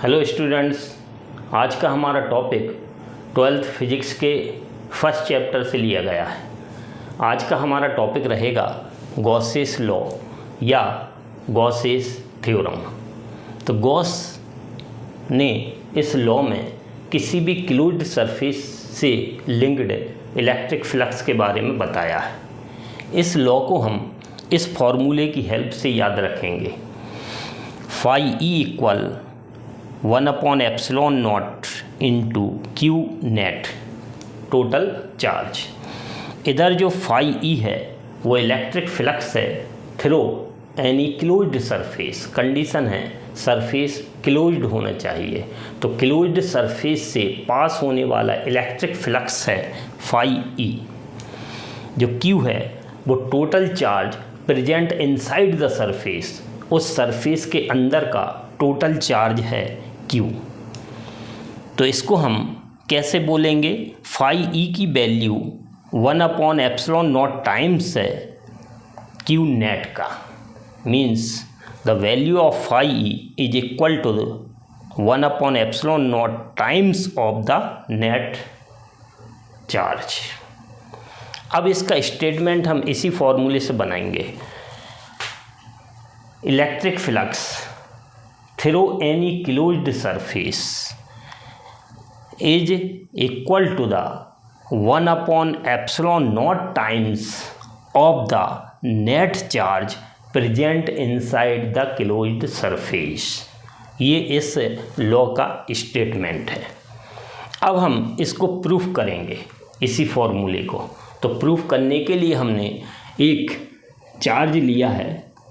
Hello students, आज का हमारा टॉपिक 12th फिजिक्स के फर्स्ट चैप्टर से लिया गया है। आज का हमारा टॉपिक रहेगा गॉसेस लॉ या गॉसेस थ्योरम। तो गॉस ने इस लॉ में किसी भी क्लोज्ड सरफेस से लिंक्ड इलेक्ट्रिक फ्लक्स के बारे में बताया है। इस लॉ को हम इस फॉर्मूले की हेल्प से याद रखेंगे। Phi E equal 1/ε0 into Q net total charge. इधर जो फाई ई है वो इलेक्ट्रिक फ्लक्स है through any closed surface. Condition है सरफेस क्लोज्ड होना चाहिए, तो क्लोज्ड सरफेस से पास होने वाला इलेक्ट्रिक फ्लक्स है फाई ई। जो क्यू है वो total charge present inside the surface, उस सरफेस के अंदर का टोटल चार्ज है क्यू। तो इसको हम कैसे बोलेंगे? फाई ई की वैल्यू 1/ε0 टाइम्स है क्यू नेट का। Means the value of phi E is equal to 1/ε0 times of the net charge. अब इसका स्टेटमेंट हम इसी फॉर्मूले से बनाएंगे। Electric flux through any closed surface is equal to the 1/ε0 times of the net charge present inside the closed surface. ये इस law का स्टेटमेंट है। अब हम इसको प्रूफ करेंगे इसी फॉर्मूले को। तो प्रूफ करने के लिए हमने एक चार्ज लिया है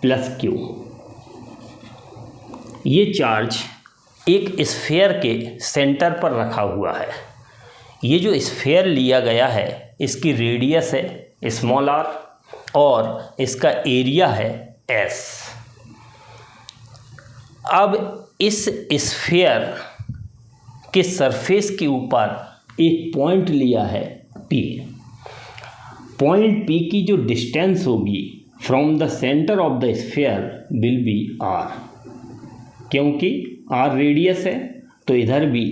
प्लस क्यू। ये चार्ज एक स्फीयर के सेंटर पर रखा हुआ है। ये जो स्फीयर लिया गया है इसकी रेडियस है स्मॉल आर और इसका एरिया है एस। अब इस स्फीयर के सरफेस के ऊपर एक पॉइंट लिया है पी। पॉइंट पी की जो डिस्टेंस होगी from the centre of the sphere will be r. क्योंकि आर रेडियस है तो इधर भी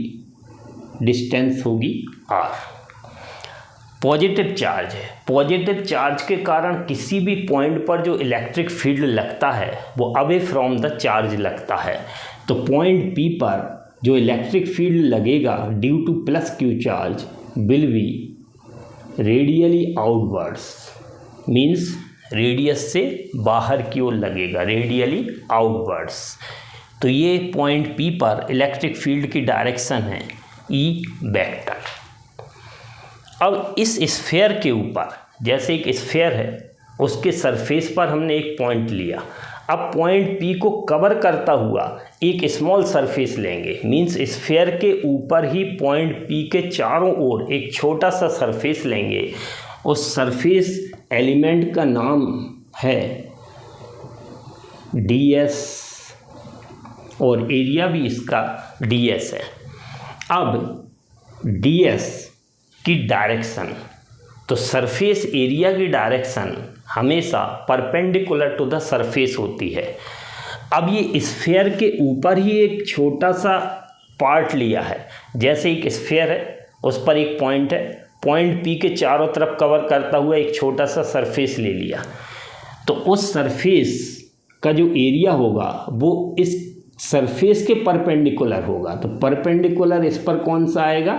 डिस्टेंस होगी आर। पॉजिटिव चार्ज है। पॉजिटिव चार्ज के कारण किसी भी पॉइंट पर जो इलेक्ट्रिक फील्ड लगता है वो अवे फ्रॉम द चार्ज लगता है। तो पॉइंट पी पर जो इलेक्ट्रिक फील्ड लगेगा due to plus Q charge will B radially outwards. Means radius से बाहर की ओर लगेगा, रेडियली आउटवर्ड्स। तो ये पॉइंट पी पर इलेक्ट्रिक फील्ड की डायरेक्शन है ई वेक्टर। अब इस स्फीयर के ऊपर, जैसे एक स्फीयर है उसके सरफेस पर हमने एक पॉइंट लिया। अब पॉइंट पी को कवर करता हुआ एक स्मॉल सरफेस लेंगे। मीन्स स्फीयर के ऊपर ही पॉइंट पी के चारों ओर एक छोटा सा सरफेस लेंगे। उस सरफेस एलिमेंट का नाम है डी एस और एरिया भी इसका डी एस है। अब डी एस की डायरेक्शन, तो सरफेस एरिया की डायरेक्शन हमेशा परपेंडिकुलर टू द सरफेस होती है। अब ये स्फीयर के ऊपर ही एक छोटा सा पार्ट लिया है। जैसे एक स्फीयर है उस पर एक पॉइंट है, पॉइंट पी के चारों तरफ कवर करता हुआ एक छोटा सा सरफेस ले लिया। तो उस सरफेस का जो एरिया होगा वो इस सरफेस के परपेंडिकुलर होगा। तो परपेंडिकुलर इस पर कौन सा आएगा?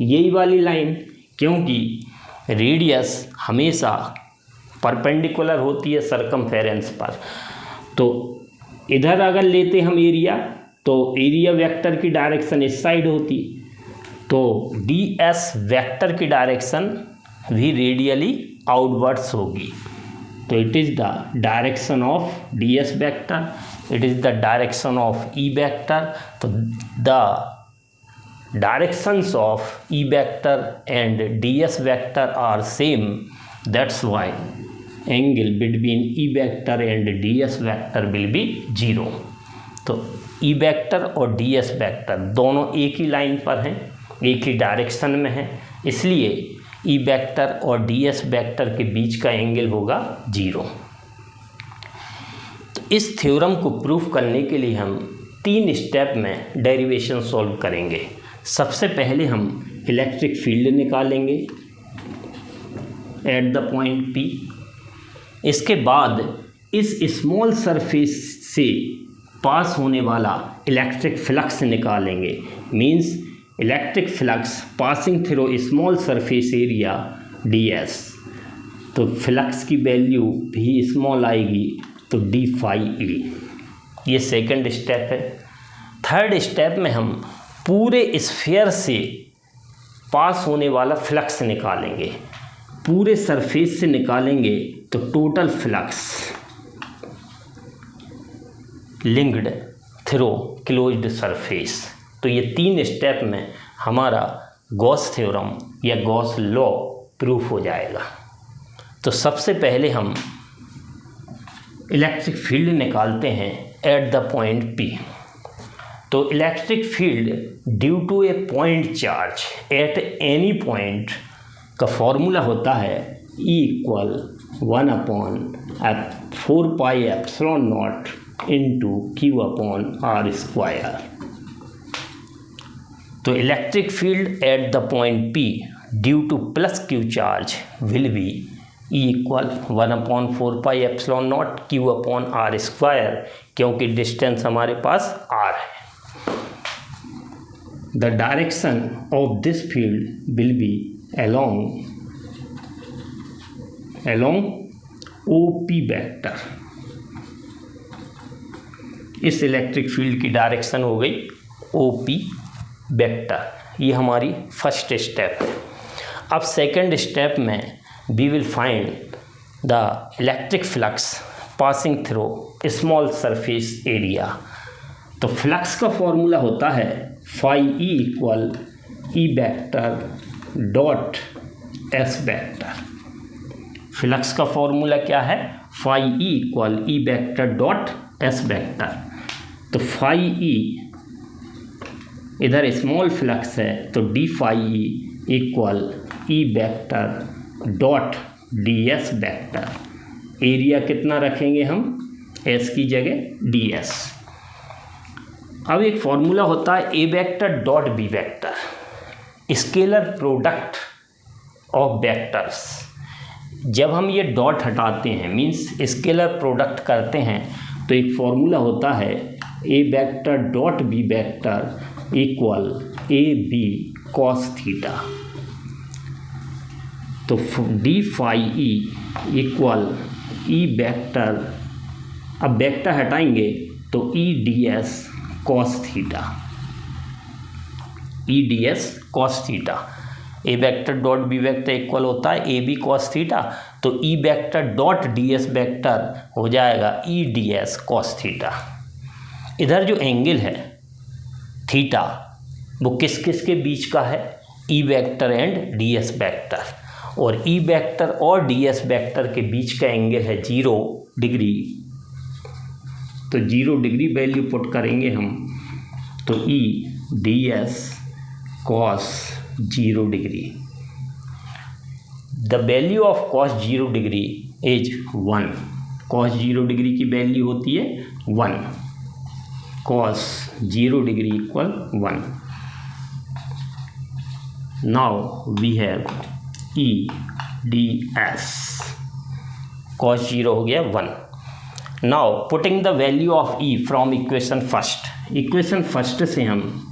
यही वाली लाइन, क्योंकि रेडियस हमेशा परपेंडिकुलर होती है सरकमफेरेंस पर। तो इधर अगर लेते हम एरिया, तो एरिया वेक्टर की डायरेक्शन इस साइड होती, तो डी एस वेक्टर की डायरेक्शन भी रेडियली आउटवर्ड्स होगी। तो it is the direction of d S vector, it is the direction of E vector. तो the directions of E vector and ds vector are same. That's why angle between E vector and ds vector will be 0. तो E vector और ds vector दोनों एक ही line पर हैं, एक ही direction में हैं, इसलिए E vector और ds vector के बीच का एंगल होगा 0। इस थ्योरम को प्रूफ करने के लिए हम 3 स्टेप में डेरिवेशन सॉल्व करेंगे। सबसे पहले हम इलेक्ट्रिक फील्ड निकालेंगे एट द पॉइंट P। इसके बाद इस स्मॉल सरफेस से पास होने वाला इलेक्ट्रिक फ्लक्स निकालेंगे। Means electric flux passing through small surface area ds। तो फ्लक्स की वैल्यू भी स्मॉल आएगी, तो d phi e। ये सेकंड स्टेप है। थर्ड स्टेप में हम पूरे स्फीयर से पास होने वाला फ्लक्स निकालेंगे। पूरे सरफेस से निकालेंगे तो total flux linked through closed surface. तो ये 3 स्टेप में हमारा गॉस थ्योरम या गॉस लॉ प्रूफ हो जाएगा। तो सबसे पहले हम इलेक्ट्रिक फील्ड निकालते हैं एट द पॉइंट P। तो electric field due to a point charge at any point का फॉर्मूला होता है E equal 1/4πε0 into Q upon R square. तो electric field at the point P due to plus Q charge will be E equal 1/4πε0 Q upon R square, क्योंकि distance हमारे पास R है। The direction of this field will be along OP vector. इस electric field की direction हो गई OP vector. ये हमारी फर्स्ट स्टेप है। अब सेकंड स्टेप में we will find the electric flux passing through small surface area. तो फ्लक्स का फॉर्मूला होता है phi E equal E vector dot S vector. Flux का फॉर्मूला क्या है? phi E equal E vector dot S vector. तो phi E इधर small flux है, तो d phi E equal E vector dot ds vector. Area कितना रखेंगे हम? S की जगह ds। अब एक फॉर्मूला होता है A vector dot B vector, scalar product of vectors. जब हम ये डॉट हटाते हैं मींस स्केलर प्रोडक्ट करते हैं, तो एक फॉर्मूला होता है A vector dot B vector equal AB cos theta. तो d phi E equal E vector, अब वेक्टर हटाएंगे तो E ds cos theta, E ds cos theta. A vector dot B vector equal होता है A B cos theta, तो E vector dot ds vector हो जाएगा E ds cos theta. इधर जो एंगल है थीटा वो किस किस के बीच का है? E vector and ds vector, और E वेक्टर और ds वेक्टर के बीच का एंगल है 0 डिग्री। तो 0 डिग्री वैल्यू पुट करेंगे हम, तो E ds cos 0 degree. The value of cos 0 degree is 1। cos 0 degree की वैल्यू होती है 1। cos 0 degree equal 1। Now we have E ds cos 0 हो गया 1। Now putting the value of E from equation first. Equation first से हम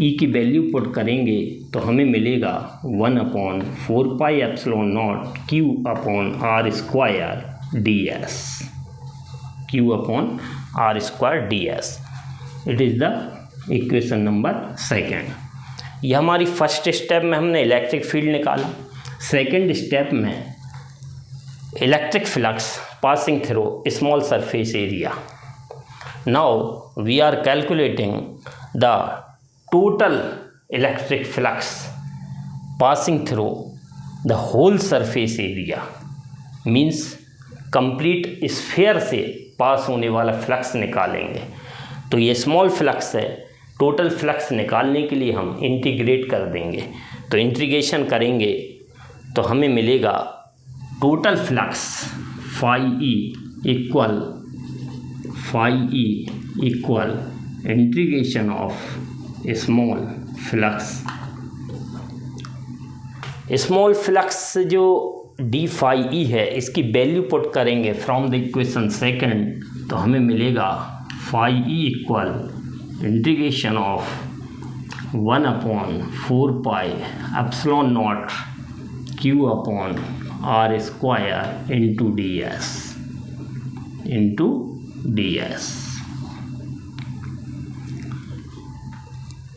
E की value put करेंगे तो हमें मिलेगा 1/4πε0 Q upon R square ds। Q upon R square ds। It is the equation number second. यह हमारी फर्स्ट स्टेप में हमने इलेक्ट्रिक फील्ड निकाला। सेकेंड स्टेप में electric flux passing through small surface area. Now we are calculating the total electric flux passing through the whole surface area, means complete sphere से pass होने वाला flux निकालेंगे। तो ये स्मॉल फ्लक्स है, total flux निकालने के लिए हम इंटीग्रेट कर देंगे। तो इंटीग्रेशन करेंगे तो हमें मिलेगा total flux phi E equal integration of small flux जो डी फाई ई है इसकी वैल्यू पुट करेंगे फ्रॉम द इक्वेशन सेकंड, तो हमें मिलेगा phi E equal integration of 1/4 pi epsilon nought q upon r square into d s.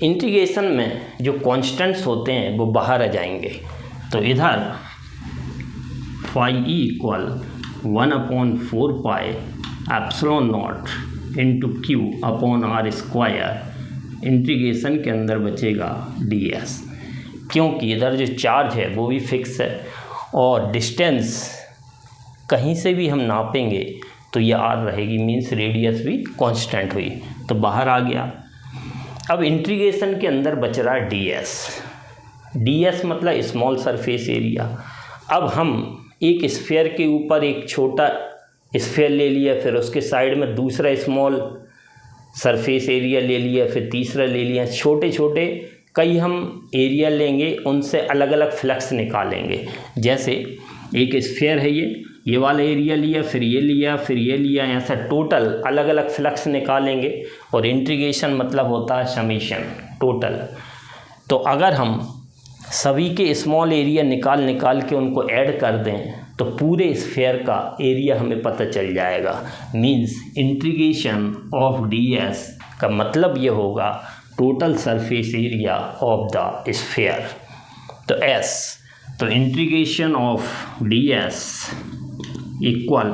Integration में जो कॉन्स्टेंट्स होते हैं वो बाहर आ जाएंगे, तो इधर phi E equal 1/4 pi epsilon nought into q upon r square integration के अंदर बचेगा डी एस, क्योंकि इधर जो चार्ज है वो भी फिक्स है और डिस्टेंस कहीं से भी हम नापेंगे तो ये आर रहेगी, मीन्स रेडियस भी कांस्टेंट हुई, तो बाहर आ गया। अब इंटीग्रेशन के अंदर बच रहा है डी एस मतलब स्मॉल सरफेस एरिया। अब हम एक स्फीयर के ऊपर एक छोटा स्फीयर ले लिया, फिर उसके साइड में दूसरा स्मॉल सरफेस एरिया ले लिया, फिर तीसरा ले लिया, छोटे छोटे कई हम एरिया लेंगे, उनसे अलग अलग फ्लक्स निकालेंगे। जैसे एक स्फीयर है ये वाला एरिया लिया, फिर ये लिया, फिर ये लिया, ऐसा टोटल अलग अलग फ्लक्स निकालेंगे। और इंटीग्रेशन मतलब होता है समेशन टोटल। तो अगर हम सभी के स्मॉल एरिया निकाल के उनको ऐड कर दें तो पूरे स्फीयर का एरिया हमें पता चल जाएगा। Means integration of d s का मतलब ये होगा total surface area of the sphere. तो एस, तो integration of d s equal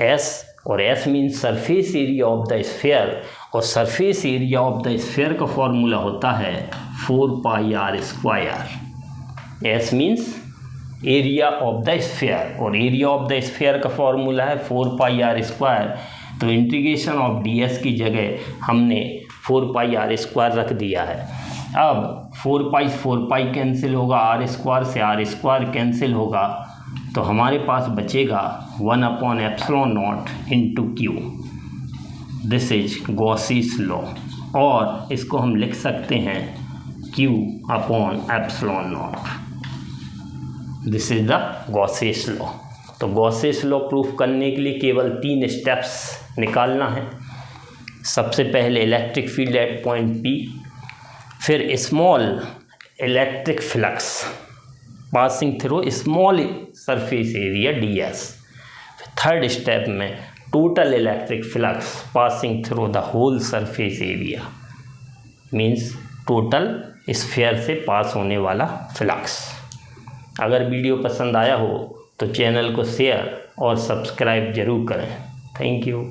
S, और S means surface area of the sphere, और surface area of the sphere का फॉर्मूला होता है 4 pi R square. S means area of the sphere और area of the sphere का formula है 4 pi R square. तो integration of d S की जगह हमने 4 पाई आर स्क्वायर रख दिया है। अब 4 पाई कैंसिल होगा, आर स्क्वायर से आर स्क्वायर कैंसिल होगा, तो हमारे पास बचेगा 1/ε0 into Q. This is Gauss's law, और इसको हम लिख सकते हैं Q/ε0। This is the Gauss's law. तो गॉसीस लॉ प्रूफ करने के लिए केवल 3 स्टेप्स निकालना है। सबसे पहले electric field at point P, फिर small electric flux passing through small surface area ds। Third step में total electric flux passing through the whole surface area, means total sphere से पास होने वाला फ्लक्स। अगर वीडियो पसंद आया हो तो चैनल को शेयर और सब्सक्राइब ज़रूर करें। Thank you.